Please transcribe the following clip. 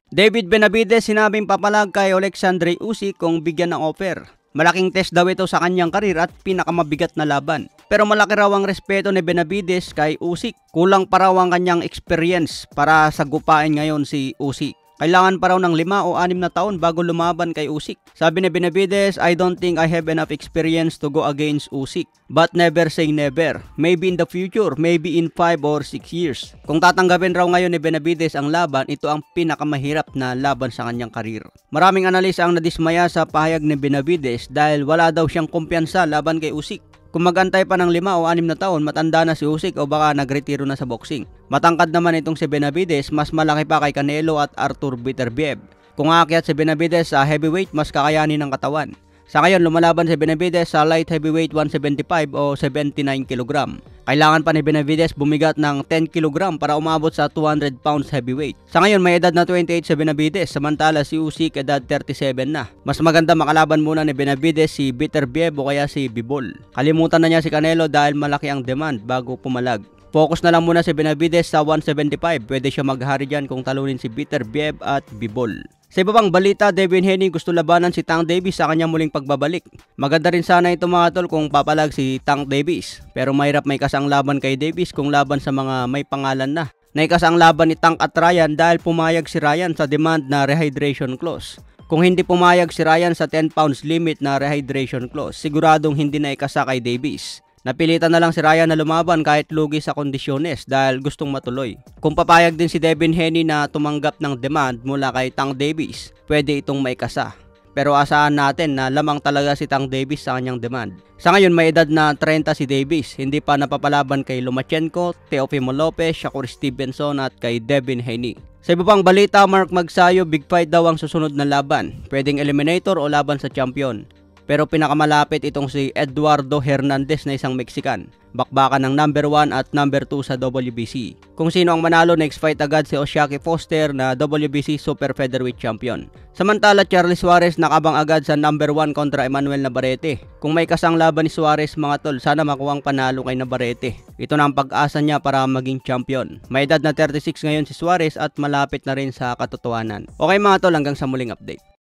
David Benavides sinabing papalag kay Alexandre Usyk kung bigyan ng offer. Malaking test daw ito sa kanyang karir at pinakamabigat na laban. Pero malaki raw ang respeto ni Benavides kay Usyk. Kulang pa raw ang kanyang experience para sagupain ngayon si Usyk. Kailangan pa raw ng 5 o 6 na taon bago lumaban kay Usyk. Sabi ni Benavides, I don't think I have enough experience to go against Usyk. But never say never. Maybe in the future, maybe in 5 or 6 years. Kung tatanggapin raw ngayon ni Benavides ang laban, ito ang pinakamahirap na laban sa kanyang karir. Maraming analisa ang nadismaya sa pahayag ni Benavides dahil wala daw siyang kumpiyansa laban kay Usyk. Kung magantay pa ng 5 o 6 na taon, matanda na si Usyk o baka nagretiro na sa boxing. Matangkad naman itong si Benavides, mas malaki pa kay Canelo at Arthur Beterbiev. Kung aakyat si Benavides sa heavyweight, mas kakayanin ng katawan. Sa ngayon, lumalaban si Benavides sa light heavyweight 175 o 79 kg. Kailangan pa ni Benavides bumigat ng 10 kg para umabot sa 200 pounds heavyweight. Sa ngayon, may edad na 28 si Benavides, samantala si Usyk edad 37 na. Mas maganda makalaban muna ni Benavides si Beterbiev o kaya si Bivol. Kalimutan na niya si Canelo dahil malaki ang demand bago pumalag. Focus na lang muna si Benavides sa 175. Pwede siya maghari dyan kung talunin si Beterbiev at Bivol. Sa iba pang balita, Devin Haney gusto labanan si Tank Davis sa kanyang muling pagbabalik. Maganda rin sana ito mga tol kung papalag si Tank Davis. Pero mahirap may kasang laban kay Davis kung laban sa mga may pangalan na. Naikasang laban ni Tank at Ryan dahil pumayag si Ryan sa demand na rehydration clause. Kung hindi pumayag si Ryan sa 10 pounds limit na rehydration clause, siguradong hindi na ikasa kay Davis. Napilitan na lang si Ryan na lumaban kahit lugi sa kondisyones dahil gustong matuloy. Kung papayag din si Devin Haney na tumanggap ng demand mula kay Tank Davis, pwede itong maikasa. Pero asahan natin na lamang talaga si Tank Davis sa kanyang demand. Sa ngayon may edad na 30 si Davis, hindi pa napapalaban kay Lomachenko, Teofimo Lopez, Shakur Stevenson at kay Devin Haney. Sa iba pang balita, Mark Magsayo, big fight daw ang susunod na laban. Pwedeng eliminator o laban sa champion. Pero pinakamalapit itong si Eduardo Hernandez na isang Mexican. Bakbakan ng number 1 at number 2 sa WBC. Kung sino ang manalo, next fight agad si O'Shaquie Foster na WBC Super Featherweight Champion. Samantala, Charlie Suarez nakabang agad sa number 1 kontra Emmanuel Navarrete. Kung may kasang laban ni Suarez mga tol, sana makuha ang panalo kay Navarrete. Ito na ang pag-asa niya para maging champion. May edad na 36 ngayon si Suarez at malapit na rin sa katotohanan. Okay mga tol, hanggang sa muling update.